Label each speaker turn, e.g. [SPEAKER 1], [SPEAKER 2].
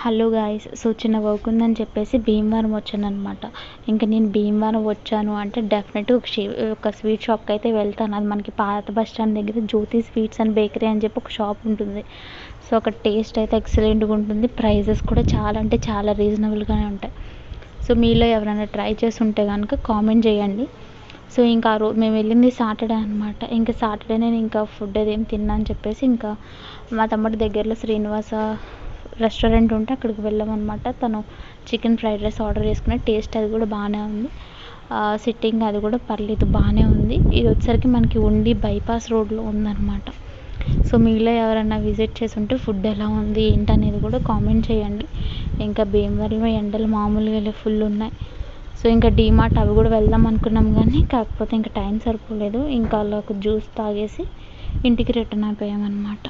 [SPEAKER 1] Hello guys, so చిన్న work ఉందని చెప్పేసి భీమవరం వచ్చాననమాట. ఇంకా నేను భీమవరం వచ్చాను అంటే డెఫినెట్గా ఒక స్వీట్ షాప్కి అయితే వెళ్తాను. అది మనకి పాత బస్ స్టాండ్ దగ్గర జ్యోతి స్వీట్స్ అండ్ బేకరీ అని చెప్పి ఒక షాప్ ఉంటుంది. సో అక్కడ టేస్ట్ అయితే ఎక్సలెంట్గా ఉంటుంది. ప్రైజెస్ కూడా చాలా అంటే చాలా రీజనబుల్గానే ఉంటాయి. సో మీలో ఎవరైనా ట్రై చేసి ఉంటే కనుక కామెంట్ చేయండి. సో ఇంకా ఆ రోజు మేము వెళ్ళింది సాటర్డే అనమాట. ఇంకా సాటర్డే నేను ఇంకా ఫుడ్ అదేం తిన్నా అని చెప్పేసి ఇంకా మా తమ్ముడి దగ్గరలో శ్రీనివాస రెస్టారెంట్ ఉంటే అక్కడికి వెళ్ళామన్నమాట. తను చికెన్ ఫ్రైడ్ రైస్ ఆర్డర్ చేసుకున్న టేస్ట్ అది కూడా బాగానే ఉంది. సిట్టింగ్ అది కూడా పర్లేదు బాగానే ఉంది. ఇది వచ్చేసరికి మనకి ఉండి బైపాస్ రోడ్లో ఉందన్నమాట. సో మీలో ఎవరైనా విజిట్ చేసి ఉంటే ఫుడ్ ఎలా ఉంది ఏంటనేది కూడా కామెంట్ చేయండి. ఇంకా భీమవరంలో ఎండలు మామూలుగా ఫుల్ ఉన్నాయి. సో ఇంకా డీమార్ట్ అవి కూడా వెళ్దాం అనుకున్నాం కానీ కాకపోతే ఇంకా టైం సరిపోలేదు. ఇంకా అలా ఒక జ్యూస్ తాగేసి ఇంటికి రిటర్న్ అయిపోయామన్నమాట.